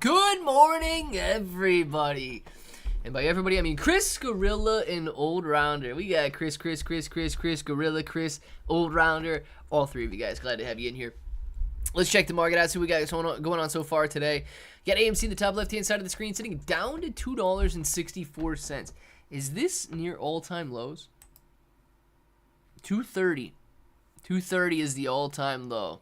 Good morning, everybody. And by everybody, I mean Chris, Gorilla, and Old Rounder. We got Chris, Gorilla, Chris, Old Rounder. All three of you guys. Glad to have you in here. Let's check the market out, see what we got going on so far today. You got AMC in the top left-hand side of the screen sitting down to $2.64. Is this near all-time lows? 230. 230 is the all-time low.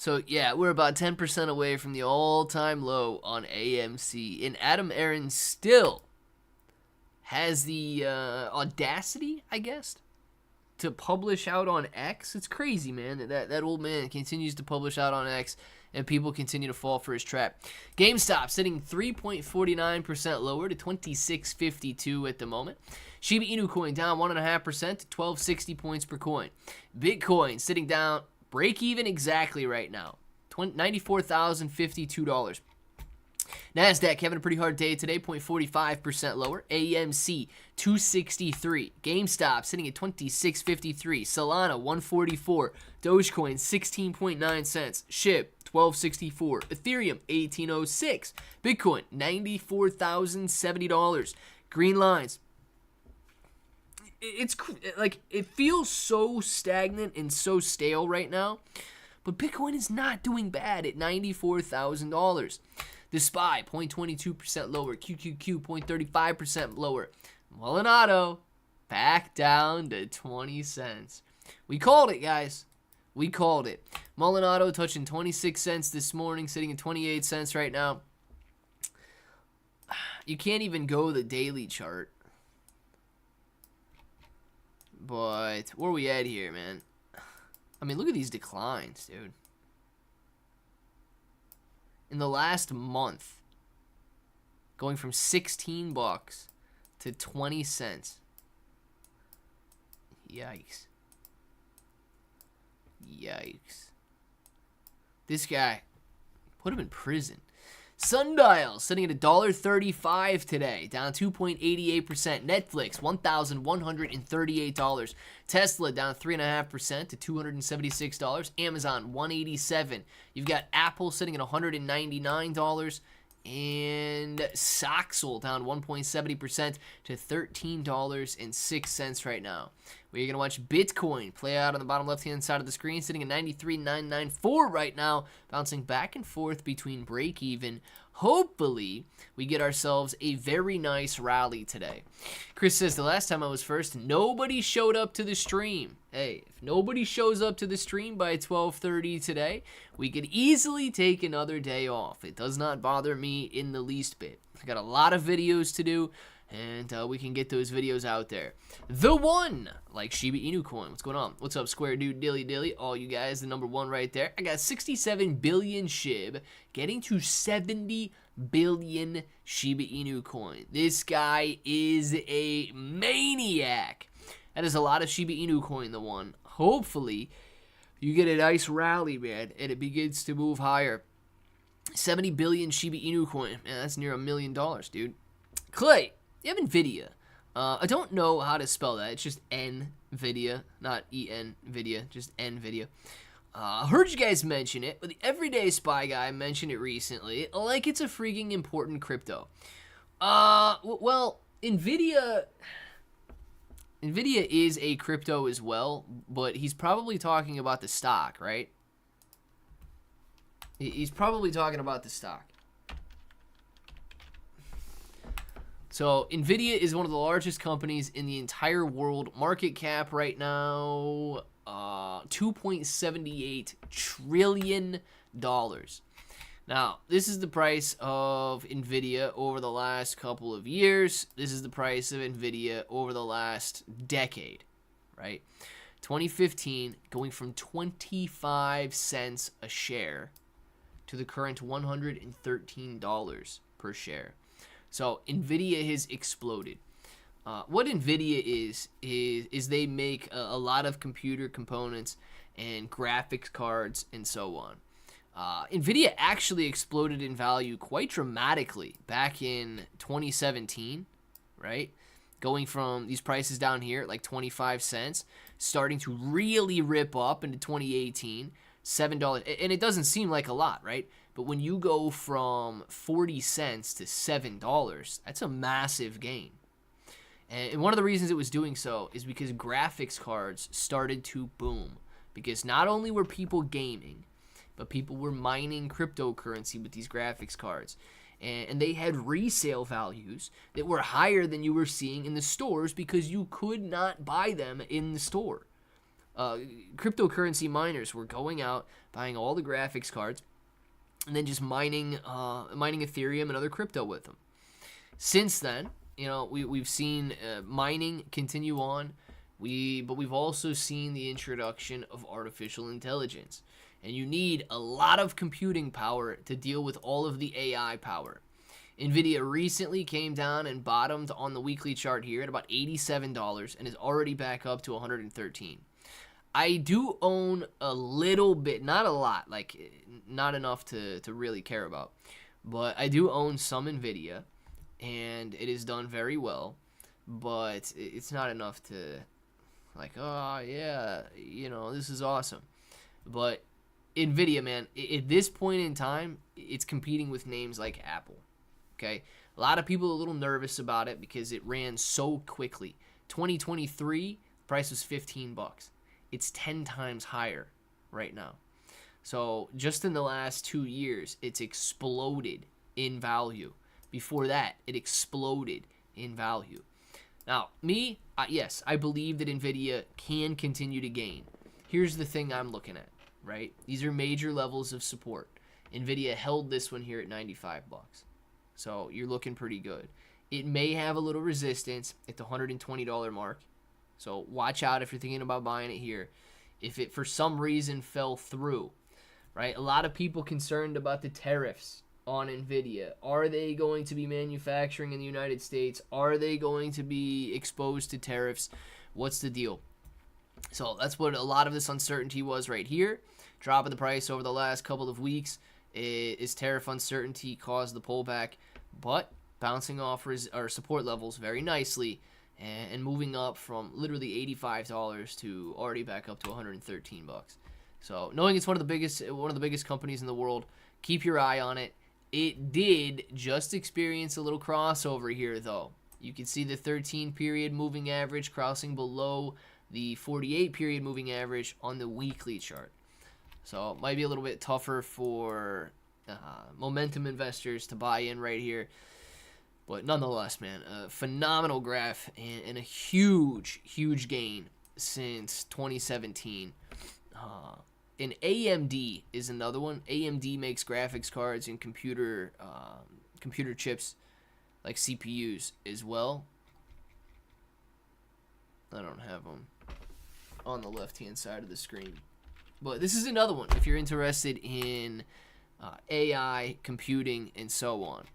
So, yeah, we're about 10% away from the all-time low on AMC. And Adam Aron still has the audacity, I guess, to publish out on X. It's crazy, man. That old man continues to publish out on X, and people continue to fall for his trap. GameStop sitting 3.49% lower to $26.52 at the moment. Shiba Inu Coin down 1.5% to 1260 points per coin. Bitcoin sitting down break even exactly right now, $94,052. NASDAQ having a pretty hard day today, 0.45% lower. AMC 263. GameStop sitting at 26.53. Solana 144. Dogecoin 16.9 cents. SHIB 12.64. Ethereum 18.06. Bitcoin $94,070. Green lines. It's like it feels so stagnant and so stale right now, but Bitcoin is not doing bad at $94,000. The SPY 0.22% lower, QQQ 0.35% lower. Molinado back down to 20 cents. We called it, guys. We called it. Molinado touching 26 cents this morning, sitting at 28 cents right now. You can't even go the daily chart. But where are we at here, man? I mean, look at these declines, dude. In the last month, going from 16 bucks to 20 cents. Yikes. Yikes. This guy, put him in prison. Sundial sitting at $1.35 today, down 2.88%. Netflix, $1,138. Tesla down 3.5% to $276. Amazon, $187. You've got Apple sitting at $199. And Soxel down 1.70% to $13.06 right now. We're going to watch Bitcoin play out on the bottom left-hand side of the screen, sitting at 93,994 right now, bouncing back and forth between break-even. Hopefully, we get ourselves a very nice rally today. Chris says, the last time I was first, nobody showed up to the stream. Hey, if nobody shows up to the stream by 12:30 today, we could easily take another day off. It does not bother me in the least bit. I got a lot of videos to do, and we can get those videos out there. The one, like Shiba Inu Coin. What's going on? What's up, Square Dude, Dilly? All you guys, the number one right there. I got 67 billion SHIB, getting to 70 billion Shiba Inu Coin. This guy is a maniac. That is a lot of Shiba Inu Coin, the one. Hopefully, you get a nice rally, man, and it begins to move higher. 70 billion Shiba Inu Coin. Man, that's near $1 million, dude. Clay, you have NVIDIA. I don't know how to spell that. It's just NVIDIA, not E-N-VIDIA, just NVIDIA. Heard you guys mention it, but the Everyday Spy guy mentioned it recently, like it's a freaking important crypto. Well, NVIDIA is a crypto as well, but he's probably talking about the stock, right? He's probably talking about the stock. So, NVIDIA is one of the largest companies in the entire world. Market cap right now, $2.78 trillion. Now, this is the price of NVIDIA over the last couple of years. This is the price of NVIDIA over the last decade, right? 2015, going from 25 cents a share to the current $113 per share. So NVIDIA has exploded. What NVIDIA is they make a lot of computer components and graphics cards and so on. NVIDIA actually exploded in value quite dramatically back in 2017, right? Going from these prices down here at like 25 cents, starting to really rip up into 2018, $7, and it doesn't seem like a lot, right? But when you go from 40 cents to $7, that's a massive gain. And one of the reasons it was doing so is because graphics cards started to boom. Because not only were people gaming, but people were mining cryptocurrency with these graphics cards. And they had resale values that were higher than you were seeing in the stores because you could not buy them in the store. Cryptocurrency miners were going out, buying all the graphics cards, and then just mining Ethereum and other crypto with them. Since then, we've seen mining continue on, but we've also seen the introduction of artificial intelligence. And you need a lot of computing power to deal with all of the AI power. NVIDIA recently came down and bottomed on the weekly chart here at about $87 and is already back up to $113. I do own a little bit, not a lot, like not enough to really care about, but I do own some NVIDIA, and it is done very well, but it's not enough to, like, oh yeah, this is awesome. But NVIDIA, man, at this point in time, it's competing with names like Apple, okay? A lot of people are a little nervous about it because it ran so quickly. 2023, price was $15. It's 10 times higher right now. So just in the last 2 years, it's exploded in value. Before that, it exploded in value. Now, me, yes, I believe that NVIDIA can continue to gain. Here's the thing I'm looking at, right? These are major levels of support. NVIDIA held this one here at $95. So you're looking pretty good. It may have a little resistance at the $120 mark. So watch out if you're thinking about buying it here. If it for some reason fell through, right? A lot of people concerned about the tariffs on NVIDIA. Are they going to be manufacturing in the United States? Are they going to be exposed to tariffs? What's the deal? So that's what a lot of this uncertainty was right here. Drop in the price over the last couple of weeks is tariff uncertainty caused the pullback, but bouncing off our support levels very nicely and moving up from literally $85 to already back up to $113. So knowing it's one of the biggest companies in the world, keep your eye on it. It did just experience a little crossover here, though. You can see the 13 period moving average crossing below the 48 period moving average on the weekly chart. So it might be a little bit tougher for momentum investors to buy in right here. But nonetheless, man, a phenomenal graph and a huge, huge gain since 2017. And AMD is another one. AMD makes graphics cards and computer chips like CPUs as well. I don't have them on the left-hand side of the screen. But this is another one if you're interested in AI, computing, and so on.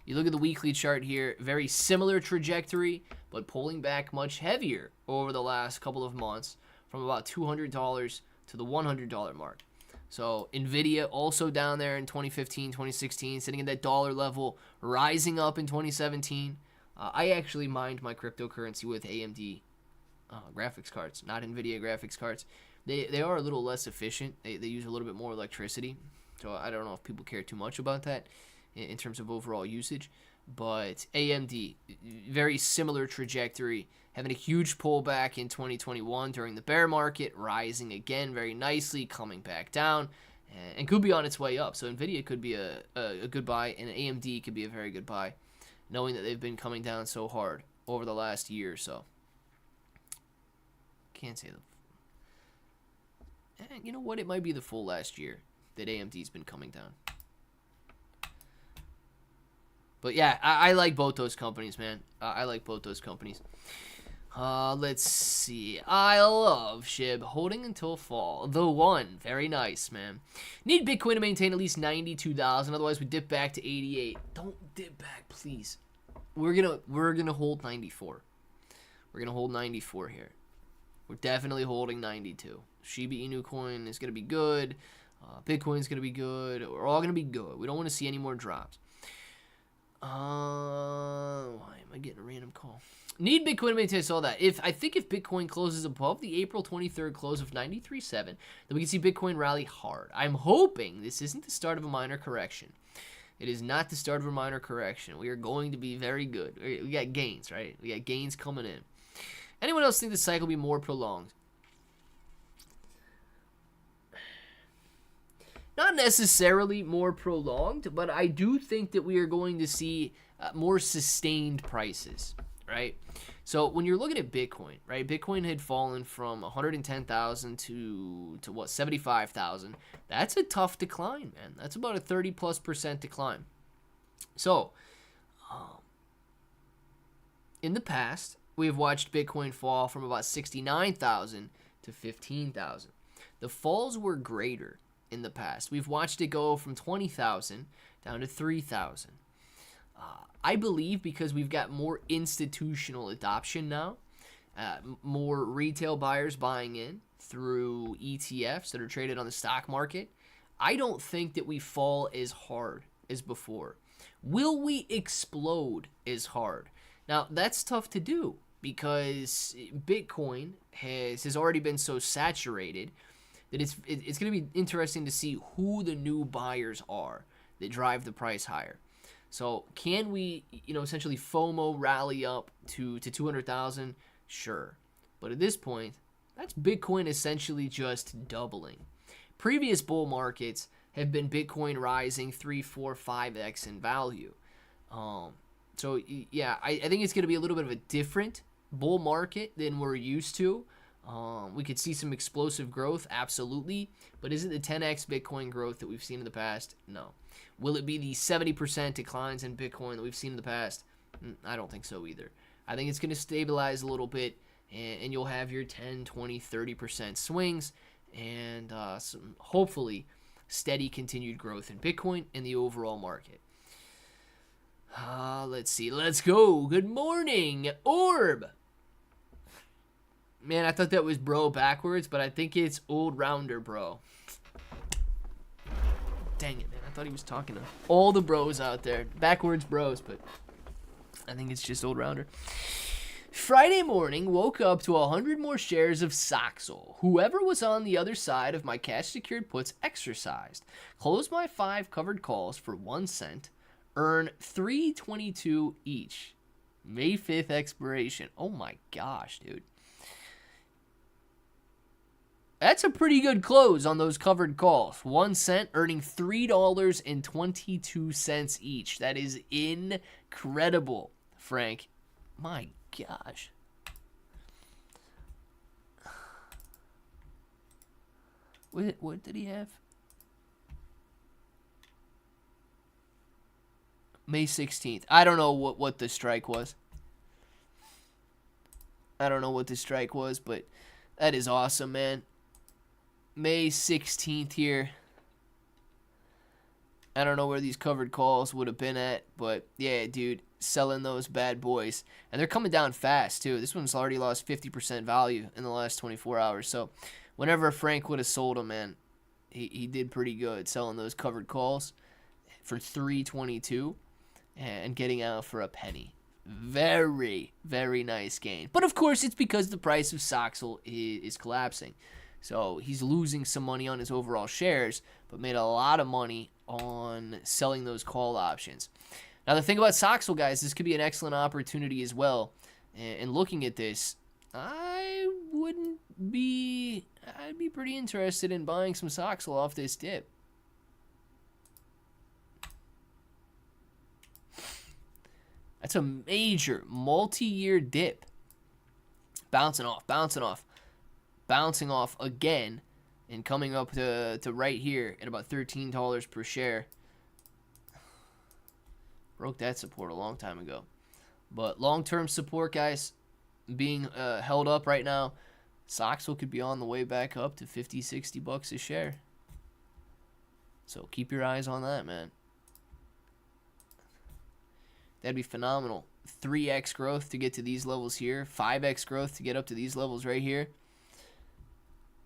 You look at the weekly chart here, very similar trajectory, but pulling back much heavier over the last couple of months from about $200 to the $100 mark. So NVIDIA also down there in 2015, 2016, sitting at that dollar level, rising up in 2017. I actually mined my cryptocurrency with AMD graphics cards, not NVIDIA graphics cards. They are a little less efficient. They use a little bit more electricity. So I don't know if people care too much about that in terms of overall usage. But AMD, very similar trajectory, having a huge pullback in 2021 during the bear market, rising again very nicely, coming back down, and could be on its way up. So NVIDIA could be a good buy, and AMD could be a very good buy, knowing that they've been coming down so hard over the last year or so. Can't say you know what? It might be the full last year that AMD's been coming down. But yeah, I like both those companies, man. I like both those companies. Let's see. I love SHIB. Holding until fall. The one. Very nice, man. Need Bitcoin to maintain at least 92,000. Otherwise, we dip back to 88. Don't dip back, please. We're gonna hold 94. We're gonna hold 94 here. We're definitely holding 92. Shiba Inu Coin is gonna be good. Bitcoin's gonna be good. We're all gonna be good. We don't want to see any more drops. Why am I getting a random call? Need Bitcoin to maintain all that. I think if Bitcoin closes above the April 23rd close of 93.7, then we can see Bitcoin rally hard. I'm hoping this isn't the start of a minor correction. It is not the start of a minor correction. We are going to be very good. We got gains, right? We got gains coming in. Anyone else think the cycle will be more prolonged? Not necessarily more prolonged, but I do think that we are going to see more sustained prices, right? So when you're looking at Bitcoin, right? Bitcoin had fallen from 110,000 to what, 75,000. That's a tough decline, man. That's about a 30+% decline. So in the past, we have watched Bitcoin fall from about 69,000 to 15,000. The falls were greater in the past. We've watched it go from 20,000 down to 3,000. I believe because we've got more institutional adoption now, more retail buyers buying in through ETFs that are traded on the stock market, I don't think that we fall as hard as before. Will we explode as hard? Now, that's tough to do because Bitcoin has already been so saturated that it's going to be interesting to see who the new buyers are that drive the price higher. So can we, essentially FOMO rally up to 200,000? Sure. But at this point, that's Bitcoin essentially just doubling. Previous bull markets have been Bitcoin rising 3, 4, 5x in value. So yeah, I think it's going to be a little bit of a different bull market than we're used to. We could see some explosive growth, absolutely. But is it the 10x Bitcoin growth that we've seen in the past? No. Will it be the 70% declines in Bitcoin that we've seen in the past? I don't think so either. I think it's going to stabilize a little bit, and you'll have your 10, 20, 30% swings, and some hopefully steady continued growth in Bitcoin and the overall market. Let's see. Let's go. Good morning, Orb. Man, I thought that was bro backwards, but I think it's old rounder bro. Dang it, man. I thought he was talking to all the bros out there. Backwards bros, but I think it's just old rounder. Friday morning, woke up to 100 more shares of Soxal. Whoever was on the other side of my cash secured puts exercised. Closed my 5 covered calls for 1 cent. Earn $3.22 each. May 5th expiration. Oh my gosh, dude. That's a pretty good close on those covered calls. 1 cent, earning $3.22 each. That is incredible, Frank. My gosh. What did he have? May 16th. I don't know what the strike was. I don't know what the strike was, but that is awesome, man. May 16th here. I don't know where these covered calls would have been at, but yeah, dude, selling those bad boys. And they're coming down fast, too. This one's already lost 50% value in the last 24 hours. So whenever Frank would have sold them, man, he did pretty good selling those covered calls for $3.22 and getting out for a penny. Very, very nice gain. But of course, it's because the price of Soxal is collapsing. So he's losing some money on his overall shares, but made a lot of money on selling those call options. Now, the thing about Soxal, guys, this could be an excellent opportunity as well. And looking at this, I'd be pretty interested in buying some Soxal off this dip. That's a major multi-year dip. Bouncing off again, and coming up to right here at about $13 per share. Broke that support a long time ago. But long-term support, guys, being held up right now. Soxal could be on the way back up to 50, 60 bucks a share. So keep your eyes on that, man. That'd be phenomenal. 3x growth to get to these levels here. 5x growth to get up to these levels right here.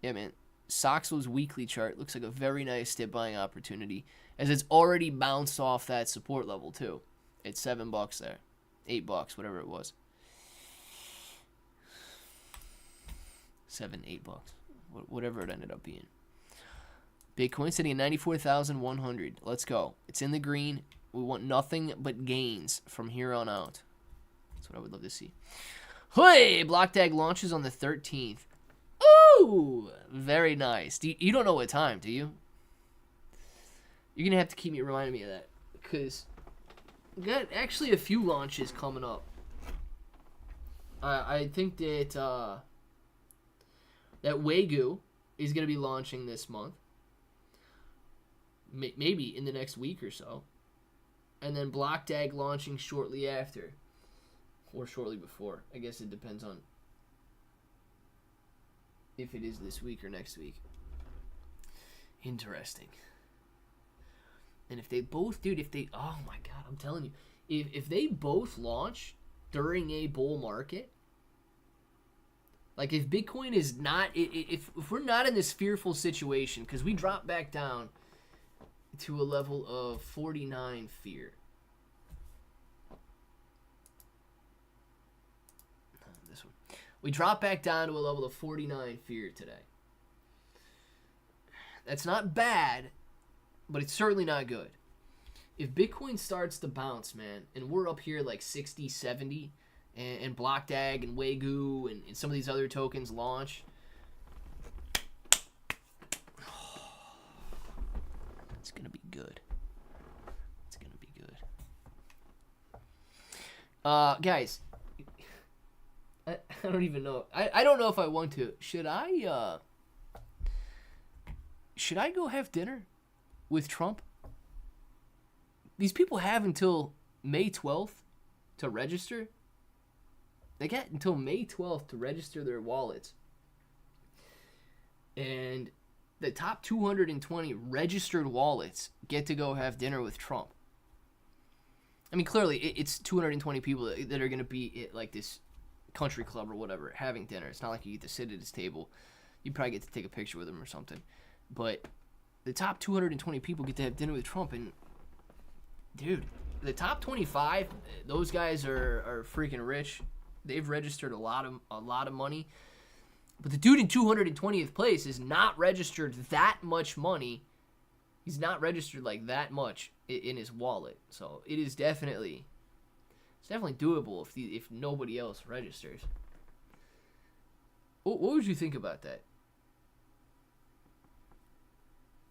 Yeah, man. Soxal's weekly chart looks like a very nice dip buying opportunity, as it's already bounced off that support level too. It's $7 there, $8, whatever it was. $7, $8, whatever it ended up being. Bitcoin sitting at 94,100. Let's go. It's in the green. We want nothing but gains from here on out. That's what I would love to see. Hey, Block Tag launches on the 13th. Ooh, very nice. You don't know what time, do you? You're going to have to keep reminding me of that. Because we got actually a few launches coming up. I think that that Wagyu is going to be launching this month. Maybe in the next week or so. And then Block Tag launching shortly after. Or shortly before. I guess it depends on if it is this week or next week. Interesting. And if they both, dude, oh my God, I'm telling you, if they both launch during a bull market, like if Bitcoin is not, if we're not in this fearful situation, because we drop back down to a level of 49 fear. This one. We drop back down to a level of 49 fear today. That's not bad, but it's certainly not good. If Bitcoin starts to bounce, man, and we're up here like 60, 70, and Block Tag and Wagyu and some of these other tokens launch, it's going to be good. It's going to be good. Guys, I don't even know. I don't know if I want to. Should I go have dinner with Trump? These people have until May 12th to register. They got until May 12th to register their wallets. And the top 220 registered wallets get to go have dinner with Trump. I mean, clearly, it's 220 people that are going to be at like this country club or whatever having dinner. It's not like you get to sit at his table. You probably get to take a picture with him or something. But the top 220 people get to have dinner with Trump, and dude, the top 25, those guys are freaking rich. They've registered a lot of money. But the dude in 220th place is not registered that much money. He's not registered like that much in his wallet. So it is definitely doable if nobody else registers. What would you think about that?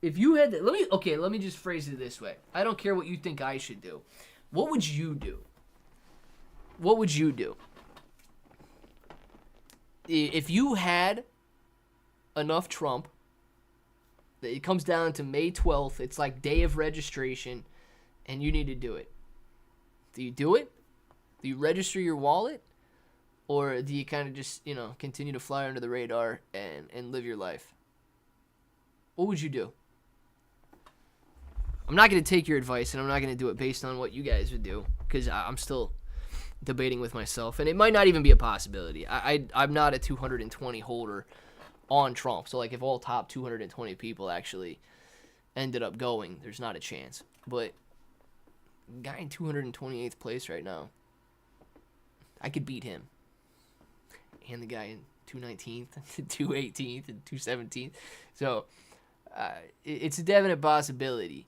If you had to, let me just phrase it this way. I don't care what you think I should do. What would you do? What would you do? If you had enough Trump, it comes down to May 12th, it's like day of registration, and you need to do it. Do you do it? Do you register your wallet? Or do you kind of just, continue to fly under the radar and live your life? What would you do? I'm not going to take your advice, and I'm not going to do it based on what you guys would do, because I'm still debating with myself, and it might not even be a possibility. I'm not a 220 holder on Trump, so like if all top 220 people actually ended up going, there's not a chance. But guy in 228th place right now, I could beat him, and the guy in 219th, 218th, and 217th. So it's a definite possibility.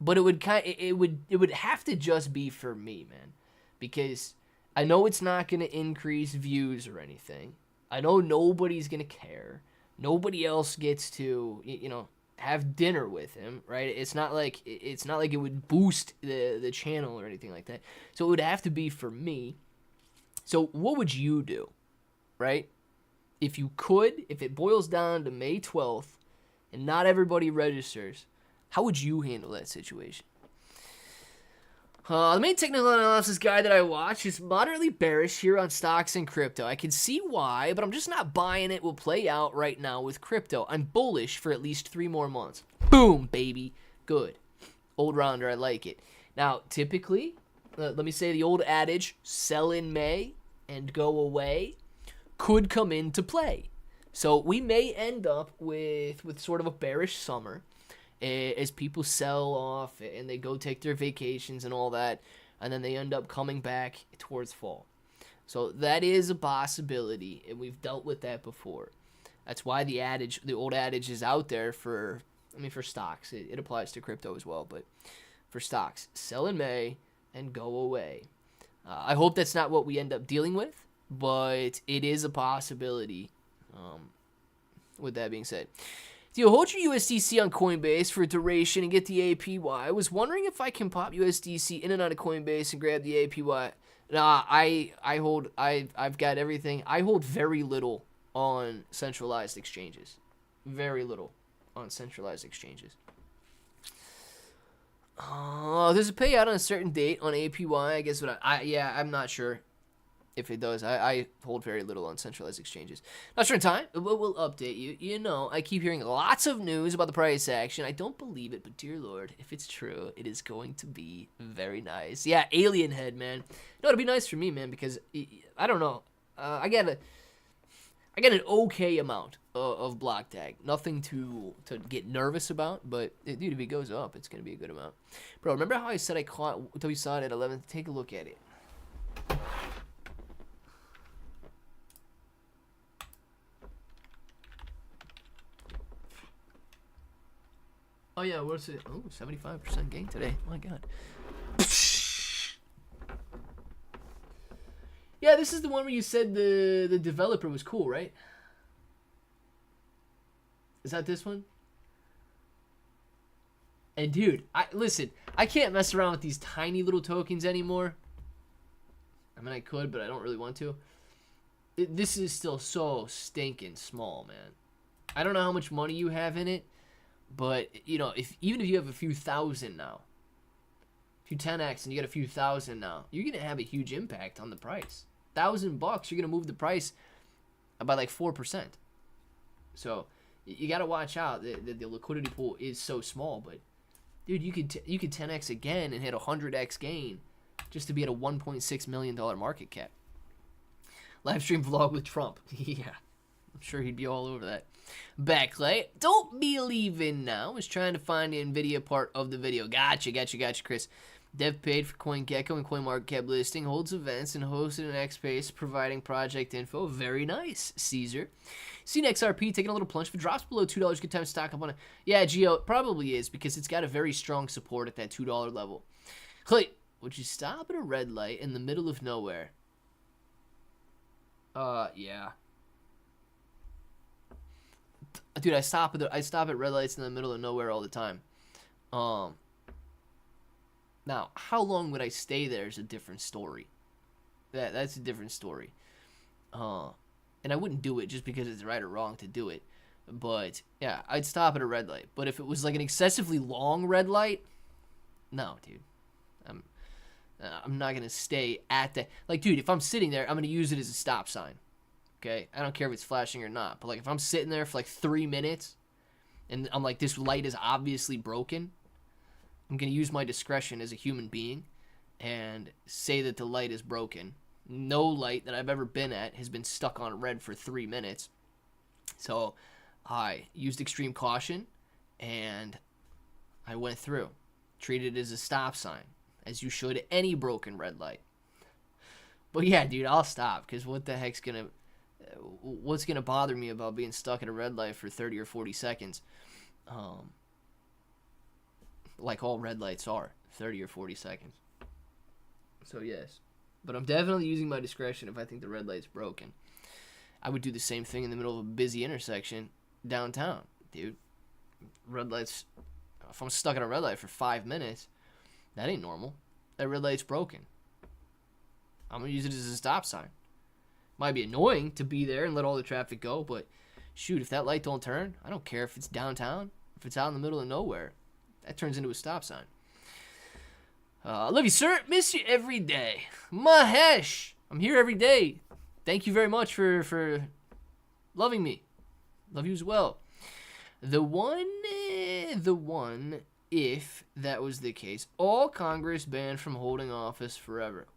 But it would have to just be for me, man, because I know it's not going to increase views or anything. I know nobody's going to care. Nobody else gets to, have dinner with him, right? It's not like it would boost the channel or anything like that. So it would have to be for me. So what would you do, right? If it boils down to May 12th and not everybody registers, how would you handle that situation? The main technical analysis guide that I watch is moderately bearish here on stocks and crypto. I can see why, but I'm just not buying it will play out right now with crypto. I'm bullish for at least 3 more months. Boom, baby. Good. Old rounder, I like it. Now, typically, let me say the old adage, sell in May and go away, could come into play. So we may end up with sort of a bearish summer as people sell off and they go take their vacations and all that, and then they end up coming back towards fall. So that is a possibility, and we've dealt with that before. That's why the old adage is out there for stocks. It applies to crypto as well, but for stocks, sell in May and go away. I hope that's not what we end up dealing with, but it is a possibility. With that being said, do you hold your USDC on Coinbase for duration and get the APY? I was wondering if I can pop USDC in and out of Coinbase and grab the APY. Nah, I've got everything. I hold very little on centralized exchanges. Very little on centralized exchanges. There's a payout on a certain date on APY. I guess I'm not sure if it does. I hold very little on centralized exchanges. Not sure in time, but we'll update you. You know, I keep hearing lots of news about the price action. I don't believe it, but dear Lord, if it's true, it is going to be very nice. Yeah, alien head, man. No, it'll be nice for me, man, because I don't know. I got an okay amount of block tag. Nothing to get nervous about, but dude, if it goes up, it's gonna be a good amount. Bro, remember how I said I caught until we saw it at 11? Take a look at it. Oh yeah, what's it? Oh, 75% gain today. My God. Yeah, this is the one where you said the developer was cool, right? Is that this one? And dude, listen, I can't mess around with these tiny little tokens anymore. I mean, I could, but I don't really want to. This is still so stinking small, man. I don't know how much money you have in it, but you know, even if you have a few thousand now, if you 10x and you get a few thousand now, you're gonna have a huge impact on the price. $1,000, you're gonna move the price by like 4%. So you gotta watch out. The liquidity pool is so small, but dude, you could 10x again and hit a 100x gain just to be at a $1.6 million market cap. Live stream vlog with Trump. Yeah, I'm sure he'd be all over that. Backlight. Don't be leaving now. I was trying to find the NVIDIA part of the video. Gotcha, Chris. Dev paid for CoinGecko and CoinMarketCap listing, holds events, and hosted an XSpace providing project info. Very nice, Caesar. CNXRP taking a little plunge. If it drops below $2, good time to stock up on it. Yeah, Geo, it probably is because it's got a very strong support at that $2 level. Clay, would you stop at a red light in the middle of nowhere? Yeah. Dude, I stop at red lights in the middle of nowhere all the time. Now, how long would I stay there is a different story. That's a different story. And I wouldn't do it just because it's right or wrong to do it. But yeah, I'd stop at a red light. But if it was like an excessively long red light, no, dude. I'm not gonna stay at that. Like, dude, if I'm sitting there, I'm gonna use it as a stop sign. Okay, I don't care if it's flashing or not. But like, if I'm sitting there for like 3 minutes, and I'm like, this light is obviously broken, I'm gonna use my discretion as a human being, and say that the light is broken. No light that I've ever been at has been stuck on red for 3 minutes. So I used extreme caution, and I went through. Treated it as a stop sign, as you should any broken red light. But yeah, dude, I'll stop, because what's gonna bother me about being stuck at a red light for 30 or 40 seconds? Like all red lights are, 30 or 40 seconds. So yes, but I'm definitely using my discretion if I think the red light's broken. I would do the same thing in the middle of a busy intersection downtown, dude. Red lights, if I'm stuck at a red light for 5 minutes, that ain't normal. That red light's broken. I'm gonna use it as a stop sign. Might be annoying to be there and let all the traffic go, but shoot, if that light don't turn, I don't care if it's downtown, if it's out in the middle of nowhere. That turns into a stop sign. Love you, sir. Miss you every day. Mahesh, I'm here every day. Thank you very much for loving me. Love you as well. The one, if that was the case, all Congress banned from holding office forever.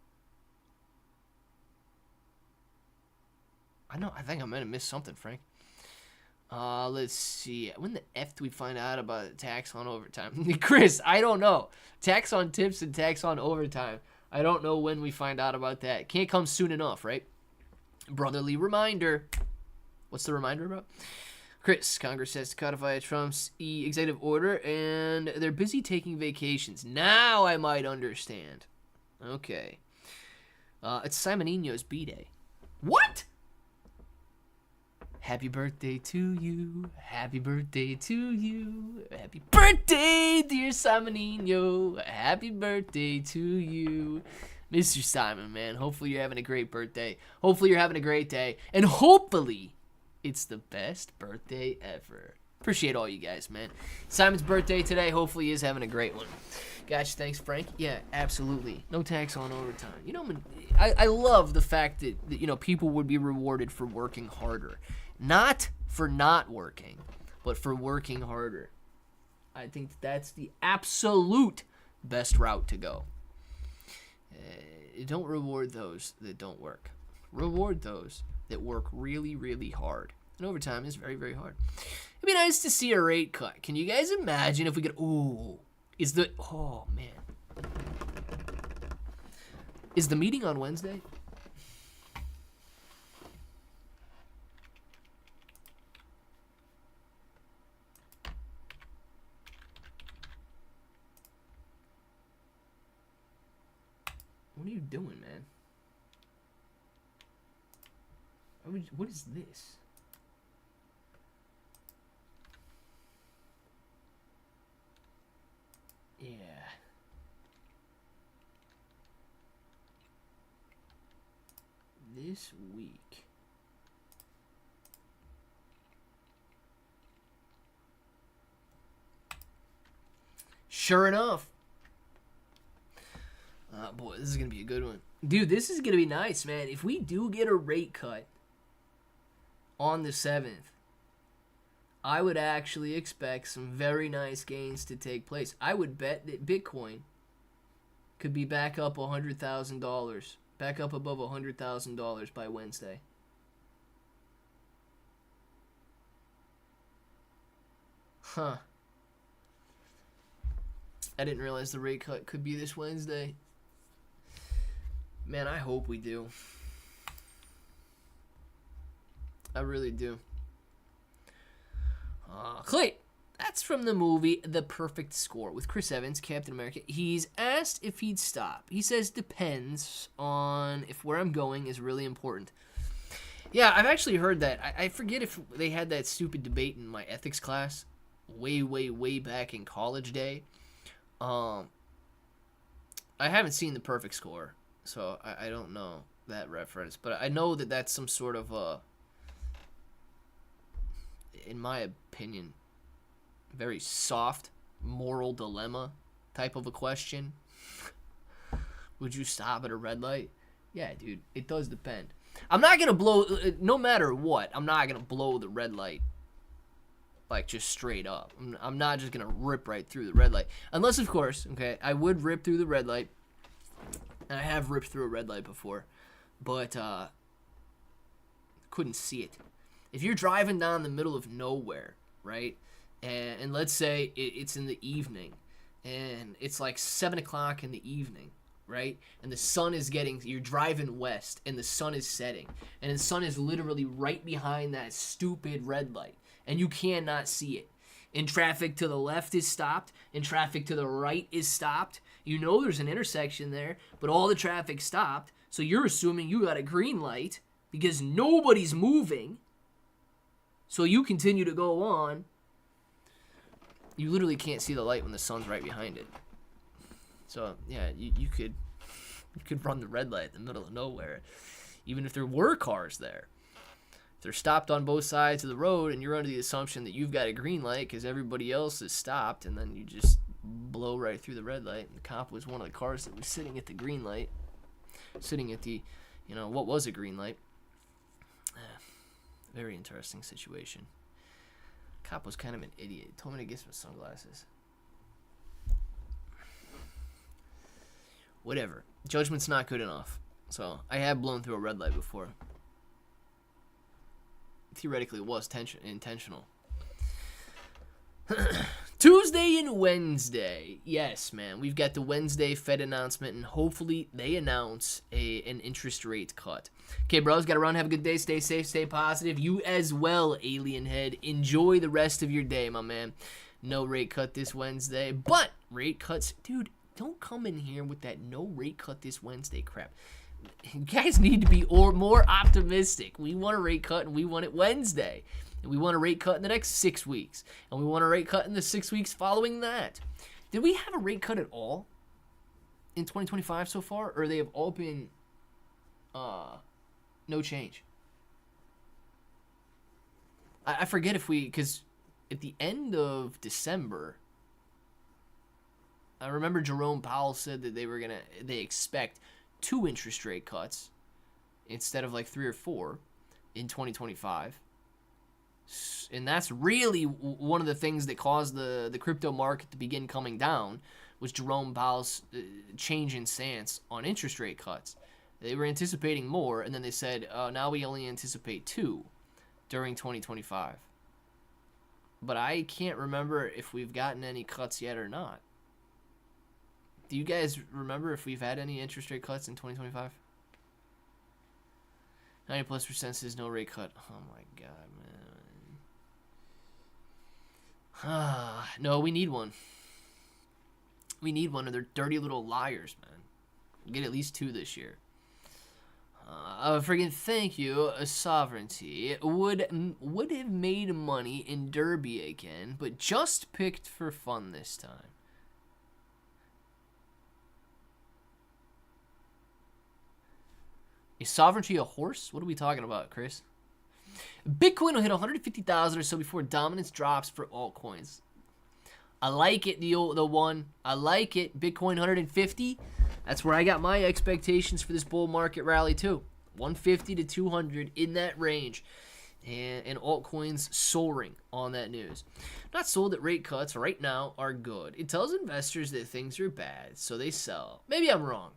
I think I might have missed something, Frank. Let's see. When the F do we find out about tax on overtime? Chris, I don't know. Tax on tips and tax on overtime. I don't know when we find out about that. Can't come soon enough, right? Brotherly reminder. What's the reminder about? Chris, Congress has to codify Trump's executive order, and they're busy taking vacations. Now I might understand. Okay. It's Simon Eno's B-Day. What? Happy birthday to you. Happy birthday to you. Happy birthday, dear Simon Eno. Happy birthday to you. Mr. Simon, man. Hopefully you're having a great birthday. Hopefully you're having a great day. And hopefully it's the best birthday ever. Appreciate all you guys, man. Simon's birthday today. Hopefully he is having a great one. Gotcha. Thanks, Frank. Yeah, absolutely. No tax on overtime. You know, I love the fact that, you know, people would be rewarded for working harder. Not for not working, but for working harder. I think that's the absolute best route to go. Don't reward those that don't work. Reward those that work really, really hard. And overtime is very, very hard. It'd be nice to see a rate cut. Can you guys imagine if we could... oh, man. Is the meeting on Wednesday? What are you doing, man? What is this? Yeah. This week. Sure enough. Boy, this is going to be a good one. Dude, this is going to be nice, man. If we do get a rate cut on the 7th, I would actually expect some very nice gains to take place. I would bet that Bitcoin could be back up $100,000, back up above $100,000 by Wednesday. Huh. I didn't realize the rate cut could be this Wednesday. Man, I hope we do. I really do. Clay, that's from the movie The Perfect Score with Chris Evans, Captain America. He's asked if he'd stop. He says depends on if where I'm going is really important. Yeah, I've actually heard that. I forget if they had that stupid debate in my ethics class way, way, way back in college day. I haven't seen The Perfect Score, so I don't know that reference. But I know that that's some sort of in my opinion, very soft moral dilemma type of a question. Would you stop at a red light? Yeah, dude, it does depend. I'm not going to blow, no matter what, I'm not going to blow the red light, like, just straight up. I'm not just going to rip right through the red light. Unless, of course, okay, I would rip through the red light. And I have ripped through a red light before. But, couldn't see it. If you're driving down the middle of nowhere, right, and let's say it's in the evening, and it's like 7 o'clock in the evening, right, and the sun is getting, you're driving west, and the sun is setting, and the sun is literally right behind that stupid red light, and you cannot see it, and traffic to the left is stopped, and traffic to the right is stopped. You know there's an intersection there, but all the traffic stopped, so you're assuming you got a green light, because nobody's moving. So you continue to go on. You literally can't see the light when the sun's right behind it. So, yeah, you could run the red light in the middle of nowhere, even if there were cars there. If they're stopped on both sides of the road and you're under the assumption that you've got a green light because everybody else is stopped, and then you just blow right through the red light. And the cop was one of the cars that was sitting at the green light, sitting at the, what was a green light. Very interesting situation. Cop was kind of an idiot. He told me to get some sunglasses. Whatever. Judgment's not good enough. So, I have blown through a red light before. Theoretically, it was intentional. Tuesday and Wednesday. Yes, man. We've got the Wednesday Fed announcement, and hopefully they announce an interest rate cut. Okay, bros, got to run. Have a good day. Stay safe. Stay positive. You as well, Alien Head. Enjoy the rest of your day, my man. No rate cut this Wednesday, but rate cuts. Dude, don't come in here with that no rate cut this Wednesday crap. You guys need to be more optimistic. We want a rate cut, and we want it Wednesday. And we want a rate cut in the next 6 weeks. And we want a rate cut in the 6 weeks following that. Did we have a rate cut at all in 2025 so far? Or they have all been no change? I forget if we... Because at the end of December, I remember Jerome Powell said that they expect 2 interest rate cuts instead of like 3 or 4 in 2025. And that's really one of the things that caused the crypto market to begin coming down, was Jerome Powell's change in stance on interest rate cuts. They were anticipating more, and then they said, now we only anticipate 2 during 2025. But I can't remember if we've gotten any cuts yet or not. Do you guys remember if we've had any interest rate cuts in 2025? 90+% says no rate cut. Oh my god, man. No, we need one. We need one, or they're dirty little liars, man. We'll get at least 2 this year. Friggin' thank you, Sovereignty. Would have made money in Derby again, but just picked for fun this time. Is Sovereignty a horse? What are we talking about, Chris? Bitcoin will hit 150,000 or so before dominance drops for altcoins. I like it, the one. I like it. Bitcoin 150. That's where I got my expectations for this bull market rally too. 150 to 200, in that range. And altcoins soaring on that news. Not sold that rate cuts right now are good. It tells investors that things are bad, so they sell. Maybe I'm wrong.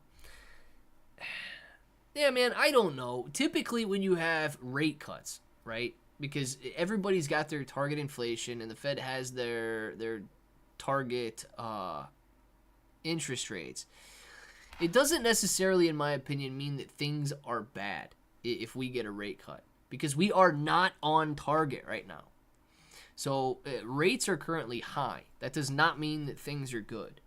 Yeah, man, I don't know. Typically when you have rate cuts, right? Because everybody's got their target inflation, and the Fed has their target interest rates. It doesn't necessarily, in my opinion, mean that things are bad if we get a rate cut, because we are not on target right now. So rates are currently high. That does not mean that things are good.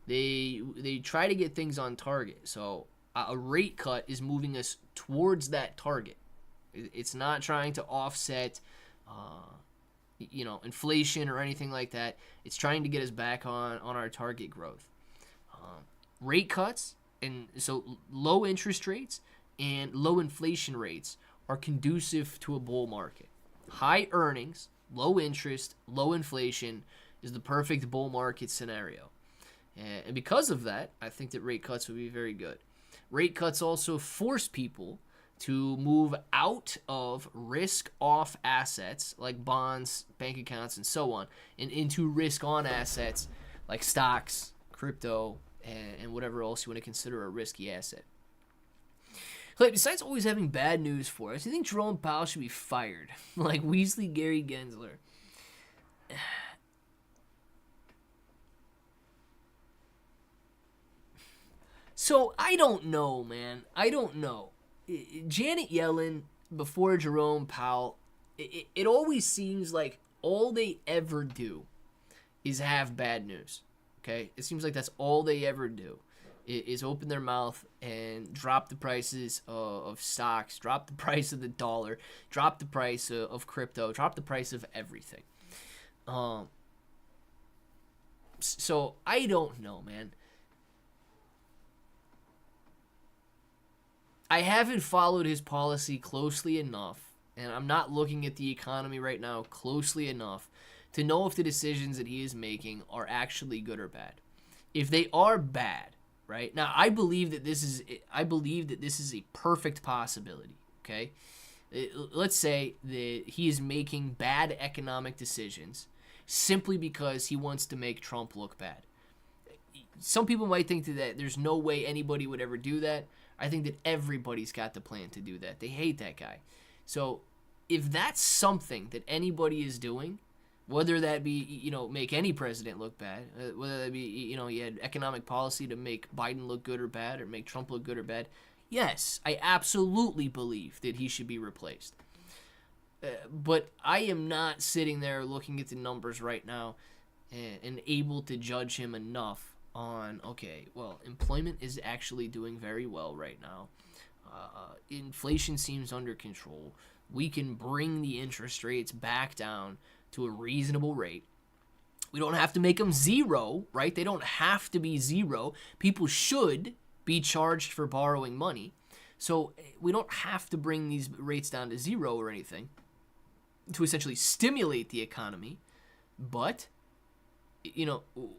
They try to get things on target. So a rate cut is moving us towards that target. It's not trying to offset, inflation or anything like that. It's trying to get us back on our target growth. Rate cuts, and so low interest rates and low inflation rates are conducive to a bull market. High earnings, low interest, low inflation is the perfect bull market scenario. And because of that, I think that rate cuts would be very good. Rate cuts also force people to move out of risk-off assets like bonds, bank accounts, and so on, and into risk-on assets like stocks, crypto, and whatever else you want to consider a risky asset. Like, besides always having bad news for us, I think Jerome Powell should be fired, like Weasley Gary Gensler. So, I don't know, man. I don't know. Janet Yellen, before Jerome Powell, it always seems like all they ever do is have bad news, okay? It seems like that's all they ever do, is open their mouth and drop the prices of stocks, drop the price of the dollar, drop the price of crypto, drop the price of everything. So, I don't know, man. I haven't followed his policy closely enough, and I'm not looking at the economy right now closely enough to know if the decisions that he is making are actually good or bad. If they are bad, right? Now, I believe that this is a perfect possibility, okay? Let's say that he is making bad economic decisions simply because he wants to make Trump look bad. Some people might think that there's no way anybody would ever do that. I think that everybody's got the plan to do that. They hate that guy. So if that's something that anybody is doing, Whether that be, make any president look bad, whether that be, you had economic policy to make Biden look good or bad, or make Trump look good or bad. Yes, I absolutely believe that he should be replaced. But I am not sitting there looking at the numbers right now and able to judge him enough on, okay, well, employment is actually doing very well right now. Inflation seems under control. We can bring the interest rates back down to a reasonable rate. We don't have to make them zero, right? They don't have to be zero. People should be charged for borrowing money. So we don't have to bring these rates down to zero or anything to essentially stimulate the economy. But,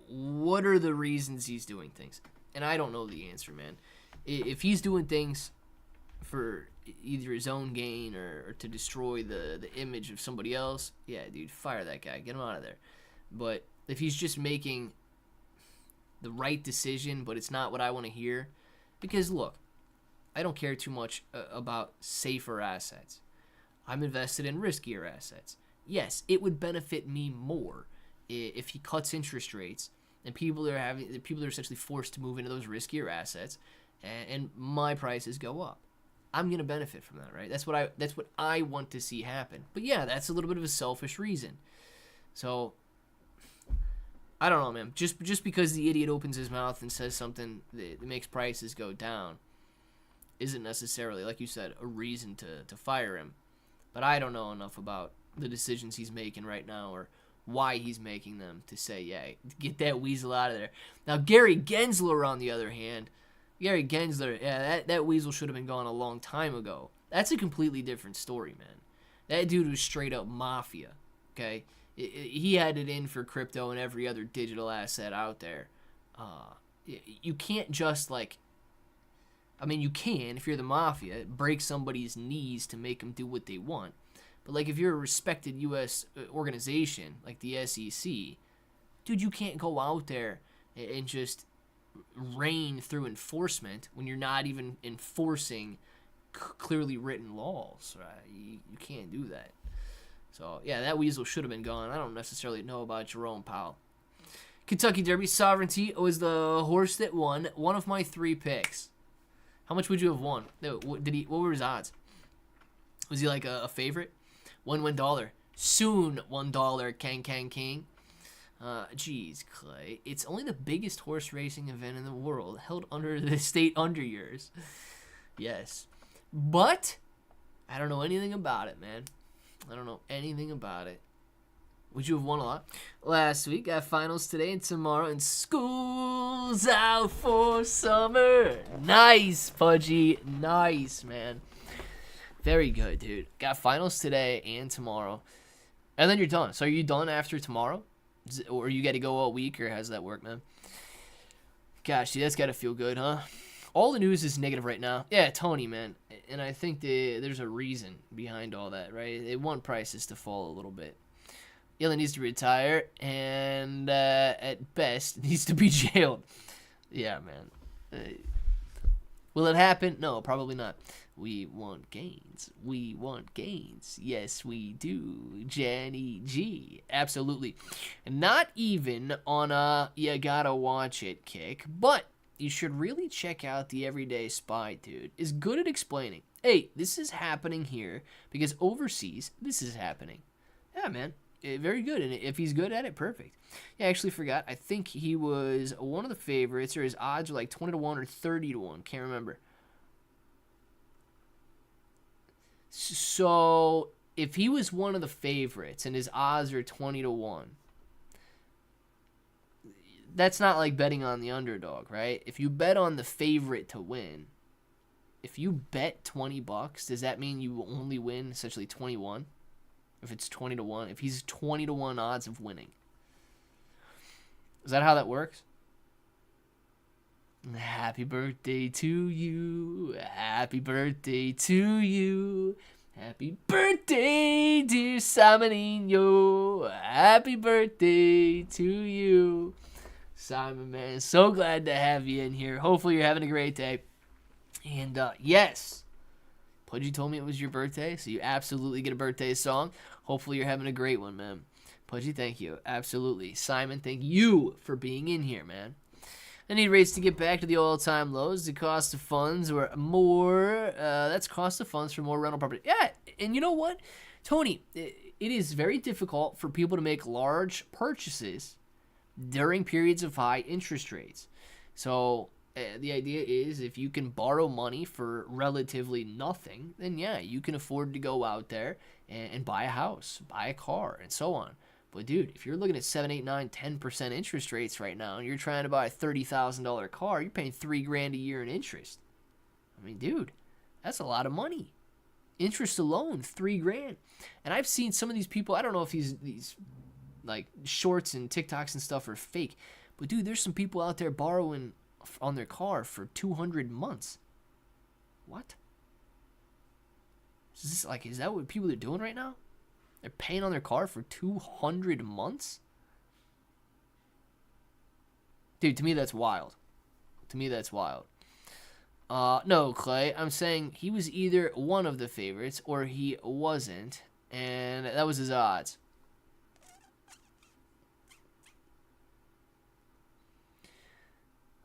what are the reasons he's doing things? And I don't know the answer, man. If he's doing things for either his own gain or to destroy the image of somebody else, yeah, dude, fire that guy. Get him out of there. But if he's just making the right decision, but it's not what I want to hear, because, look, I don't care too much about safer assets. I'm invested in riskier assets. Yes, it would benefit me more if he cuts interest rates and people are essentially forced to move into those riskier assets, and my prices go up. I'm gonna benefit from that, right? That's what I want to see happen. But yeah, that's a little bit of a selfish reason. So I don't know, man. Just because the idiot opens his mouth and says something that makes prices go down isn't necessarily, like you said, a reason to fire him. But I don't know enough about the decisions he's making right now or why he's making them to say, yeah, get that weasel out of there. Now, Gary Gensler, on the other hand, that weasel should have been gone a long time ago. That's a completely different story, man. That dude was straight up mafia, okay? He had it in for crypto and every other digital asset out there. You can't just, you can, if you're the mafia, break somebody's knees to make them do what they want. But, if you're a respected U.S. organization, like the SEC, dude, you can't go out there and just reign through enforcement when you're not even enforcing clearly written laws, right? You can't do that. So, yeah, that weasel should have been gone. I don't necessarily know about Jerome Powell. Kentucky Derby, Sovereignty was the horse that won. One of my 3 picks. How much would you have won? What were his odds? Was he like a favorite? $1 soon $1 King. Geez, Clay. It's only the biggest horse racing event in the world, held under the state under yours. Yes. But I don't know anything about it, man. I don't know anything about it. Would you have won a lot? Last week, got finals today and tomorrow, and school's out for summer. Nice, Pudgy. Nice, man. Very good, dude. Got finals today and tomorrow. And then you're done. So are you done after tomorrow? Or you got to go all week, or how's that work, man? Gosh, dude, that's got to feel good, huh? All the news is negative right now. Yeah, Tony, man. And I think there's a reason behind all that, right? They want prices to fall a little bit. Elon needs to retire, and at best, needs to be jailed. Yeah, man. Will it happen? No, probably not. We want gains. We want gains. Yes, we do. Jenny G. Absolutely. Not even on a you gotta watch it kick, but you should really check out the Everyday Spy, dude. Is good at explaining, hey, this is happening here because overseas, this is happening. Yeah, man. Very good. And if he's good at it, perfect. Yeah, I actually forgot. I think he was one of the favorites, or his odds are like 20 to 1 or 30 to 1. Can't remember. So if he was one of the favorites and his odds are 20 to 1, that's not like betting on the underdog, right? If you bet on the favorite to win, if you bet $20, does that mean you only win essentially 21? If it's 20 to 1, if he's 20 to 1 odds of winning. Is that how that works? Happy birthday to you. Happy birthday to you. Happy birthday, dear Simonino. Happy birthday to you. Simon, man, so glad to have you in here. Hopefully you're having a great day. And yes, Pudgy told me it was your birthday, so you absolutely get a birthday song. Hopefully you're having a great one, man. Pudgy, thank you. Absolutely. Simon, thank you for being in here, man. I need rates to get back to the all-time lows. The cost of funds were more. That's cost of funds for more rental property. Yeah, and you know what, Tony? It is very difficult for people to make large purchases during periods of high interest rates. So the idea is if you can borrow money for relatively nothing, then yeah, you can afford to go out there and buy a house, buy a car, and so on. But dude, if you're looking at 7, 8, 9, 10% interest rates right now, and you're trying to buy a $30,000 car, you're paying $3,000 a year in interest. I mean, dude, that's a lot of money. Interest alone, $3,000. And I've seen some of these people. I don't know if these like shorts and TikToks and stuff are fake, but dude, there's some people out there borrowing on their car for 200 months. What? Is that what people are doing right now? They're paying on their car for 200 months? Dude, to me that's wild. No, Clay, I'm saying he was either one of the favorites or he wasn't, and that was his odds.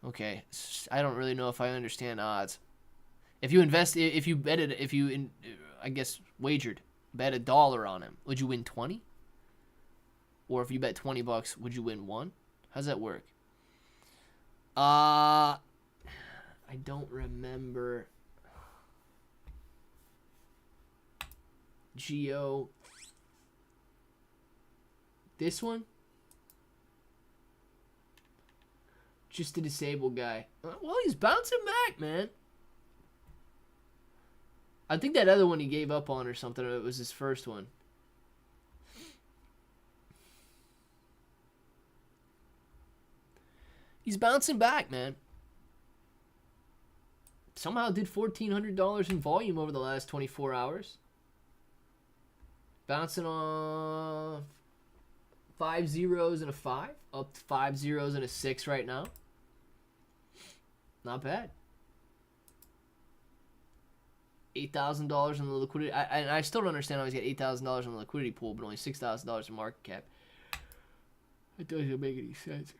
Okay, I don't really know if I understand odds. If you wagered, bet $1 on him, would you win 20? Or if you bet $20, would you win 1? How's that work? I don't remember. Geo. This one? Just a disabled guy. Well, he's bouncing back, man. I think that other one he gave up on or something. It was his first one. He's bouncing back, man. Somehow did $1,400 in volume over the last 24 hours. Bouncing off 5 zeros and a 5. Up to 5 zeros and a 6 right now. Not bad. $8,000 in the liquidity. I still don't understand how he's got $8,000 in the liquidity pool, but only $6,000 in market cap. It doesn't make any sense.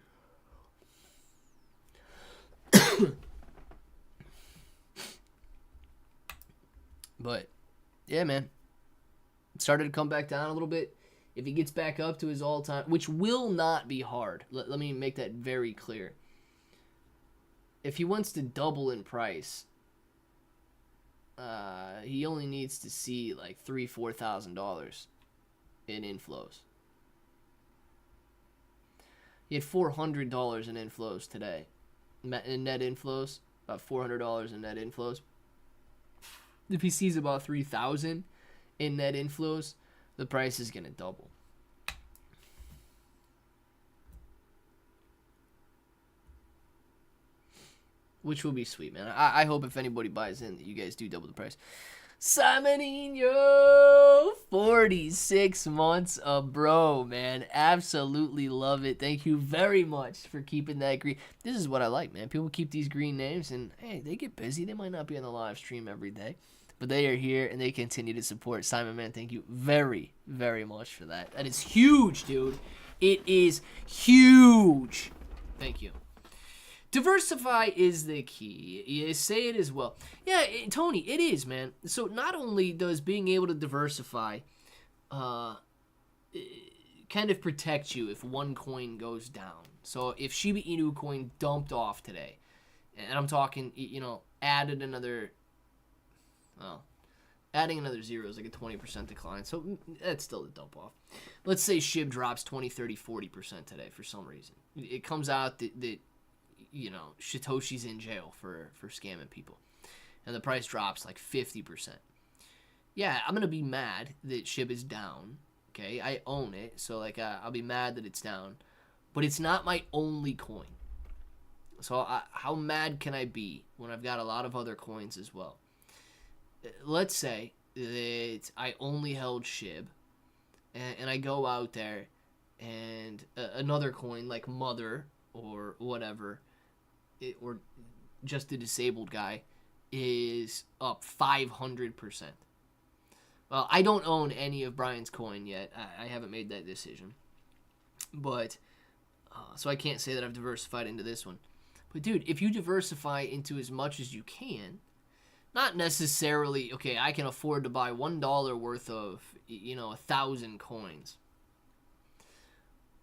But yeah, man, it started to come back down a little bit. If he gets back up to his all-time, which will not be hard. Let me make that very clear. If he wants to double in price, he only needs to see like $3,000-$4,000 in inflows. He had $400 in inflows today, in net inflows, about $400 in net inflows. If he sees about $3,000 in net inflows, the price is gonna double. Which will be sweet, man. I hope if anybody buys in that you guys do double the price. Simoninho, 46 months of bro, man. Absolutely love it. Thank you very much for keeping that green. This is what I like, man. People keep these green names, and hey, they get busy. They might not be on the live stream every day, but they are here, and they continue to support. Simon, man, thank you very, very much for that. That is huge, dude. It is huge. Thank you. Diversify is the key. You say it as well. Yeah, Tony, it is, man. So not only does being able to diversify kind of protect you if one coin goes down. So if Shiba Inu Coin dumped off today, and I'm talking, adding another zero is like a 20% decline. So that's still a dump off. Let's say SHIB drops 20, 30, 40% today for some reason. It comes out that Satoshi's in jail for scamming people, and the price drops like 50%. Yeah, I'm gonna be mad that SHIB is down. Okay, I own it, so I'll be mad that it's down, but it's not my only coin. So how mad can I be when I've got a lot of other coins as well? Let's say that I only held SHIB, and I go out there and another coin like Mother or whatever, or just a disabled guy, is up 500%. Well, I don't own any of Brian's coin yet. I haven't made that decision. But, so I can't say that I've diversified into this one. But, dude, if you diversify into as much as you can, not necessarily, okay, I can afford to buy $1 worth of, 1,000 coins.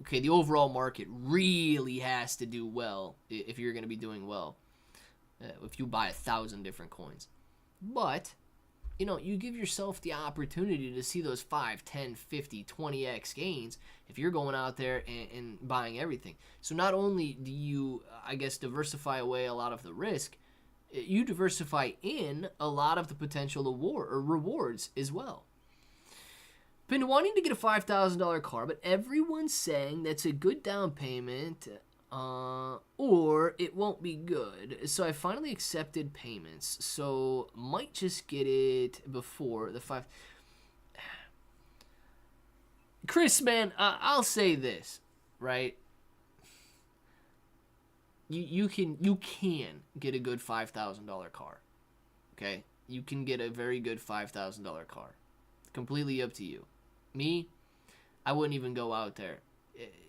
Okay, the overall market really has to do well if you're going to be doing well. If you buy 1,000 different coins. But, you give yourself the opportunity to see those 5, 10, 50, 20x gains if you're going out there and buying everything. So not only do you, I guess, diversify away a lot of the risk, you diversify in a lot of the potential rewards as well. Been wanting to get a $5,000 car, but everyone's saying that's a good down payment, or it won't be good. So I finally accepted payments. So might just get it before the 5. Chris, man, I'll say this, right? You can get a good $5,000 car. Okay? You can get a very good $5,000 car. Completely up to you. Me, I wouldn't even go out there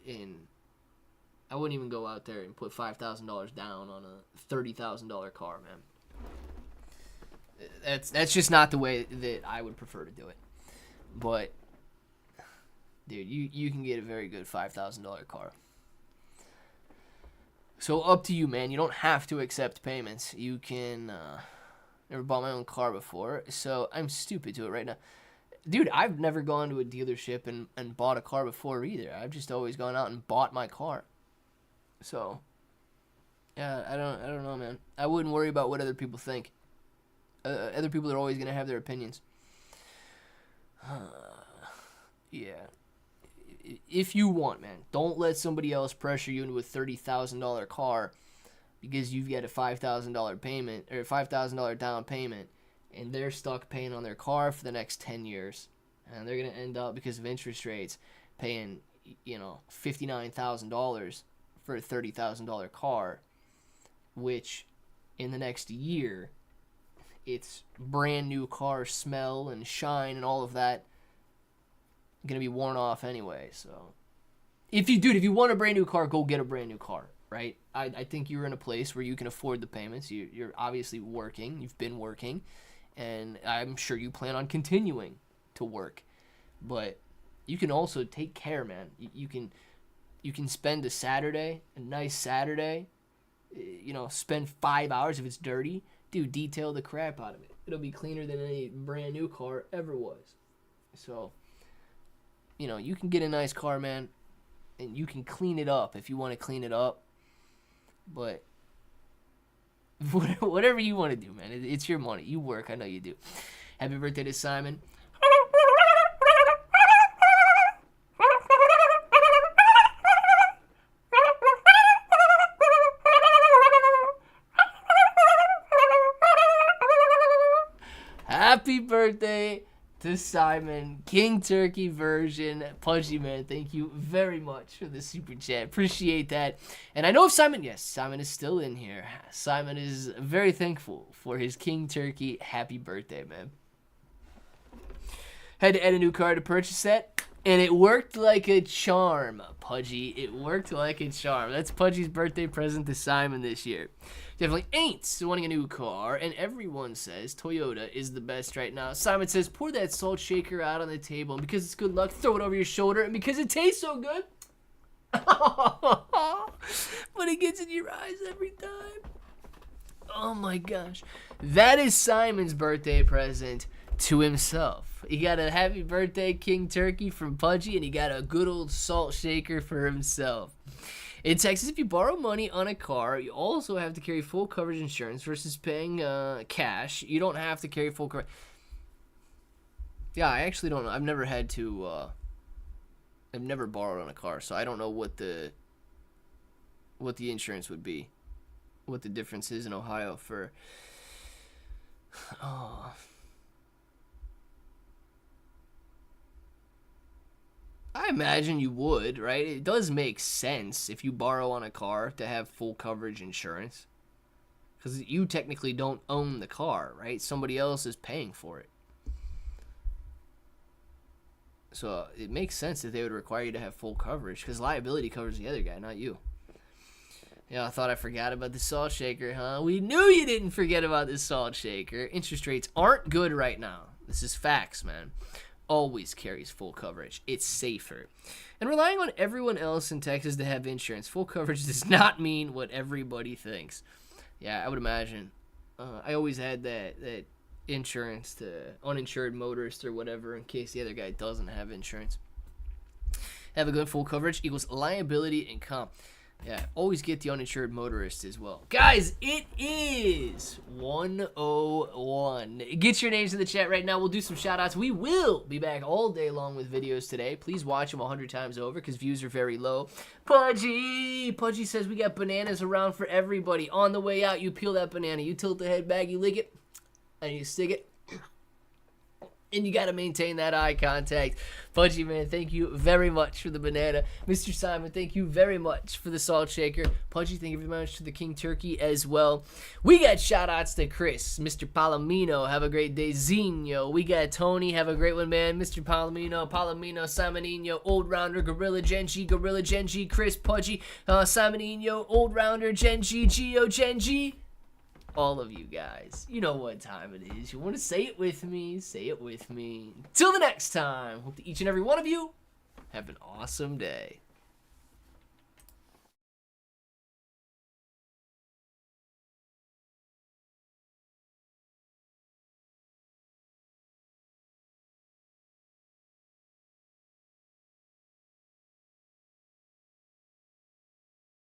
and put $5,000 down on a $30,000 car, man. That's just not the way that I would prefer to do it. But dude, you can get a very good $5,000 car. So up to you, man. You don't have to accept payments. You can never bought my own car before, so I'm stupid to it right now. Dude, I've never gone to a dealership and bought a car before either. I've just always gone out and bought my car. So, yeah, I don't know, man. I wouldn't worry about what other people think. Other people are always going to have their opinions. Yeah. If you want, man, don't let somebody else pressure you into a $30,000 car because you've got a $5,000 payment or $5,000 down payment. And they're stuck paying on their car for the next 10 years. And they're going to end up, because of interest rates, paying, $59,000 for a $30,000 car, which in the next year, its brand new car smell and shine and all of that going to be worn off anyway. So if you want a brand new car, go get a brand new car, right? I think you're in a place where you can afford the payments. You're obviously working. You've been working. And I'm sure you plan on continuing to work. But you can also take care, man. You can spend a nice Saturday, spend 5 hours if it's dirty. Dude, detail the crap out of it. It'll be cleaner than any brand new car ever was. So, you can get a nice car, man. And you can clean it up if you want to clean it up. But whatever you want to do, man. It's your money. You work. I know you do. Happy birthday to Simon. Happy birthday to Simon, King Turkey version. Pudgy, man, thank you very much for the super chat. Appreciate that. And I know Simon is still in here. Simon is very thankful for his King Turkey. Happy birthday, man. Had to add a new card to purchase that, and it worked like a charm, Pudgy. It worked like a charm. That's Pudgy's birthday present to Simon this year. Definitely ain't wanting a new car, and everyone says Toyota is the best right now. Simon says, pour that salt shaker out on the table, and because it's good luck, throw it over your shoulder, and because it tastes so good, but it gets in your eyes every time. Oh my gosh. That is Simon's birthday present to himself. He got a happy birthday King Turkey from Pudgy, and he got a good old salt shaker for himself. In Texas, if you borrow money on a car, you also have to carry full coverage insurance versus paying cash. You don't have to carry full coverage. Yeah, I actually don't know. I've never had to. I've never borrowed on a car, so I don't know what the insurance would be, what the difference is in Ohio for. Oh. I imagine you would, right? It does make sense if you borrow on a car to have full coverage insurance. Because you technically don't own the car, right? Somebody else is paying for it. So it makes sense that they would require you to have full coverage because liability covers the other guy, not you. Yeah, I thought I forgot about the salt shaker, huh? We knew you didn't forget about the salt shaker. Interest rates aren't good right now. This is facts, man. Always carries full coverage. It's safer. And relying on everyone else in Texas to have insurance, full coverage does not mean what everybody thinks. Yeah, I would imagine. I always had that insurance to uninsured motorist or whatever in case the other guy doesn't have insurance. Have a good full coverage equals liability and comp. Yeah, always get the uninsured motorist as well. Guys, it is 101. Get your names in the chat right now. We'll do some shout-outs. We will be back all day long with videos today. Please watch them 100 times over because views are very low. Pudgy says we got bananas around for everybody. On the way out, you peel that banana. You tilt the head back, you lick it, and you stick it. And you got to maintain that eye contact. Pudgy, man, thank you very much for the banana. Mr. Simon, thank you very much for the salt shaker. Pudgy, thank you very much to the King Turkey as well. We got shout-outs to Chris, Mr. Palomino, have a great day. Zinho, we got Tony, have a great one, man. Mr. Palomino, Simonino, Old Rounder, Gorilla Genji, Chris, Pudgy, Simonino, Old Rounder, Genji, Geo, Genji. All of you guys, you know what time it is. You want to say it with me? Say it with me. Till the next time, hope that each and every one of you have an awesome day.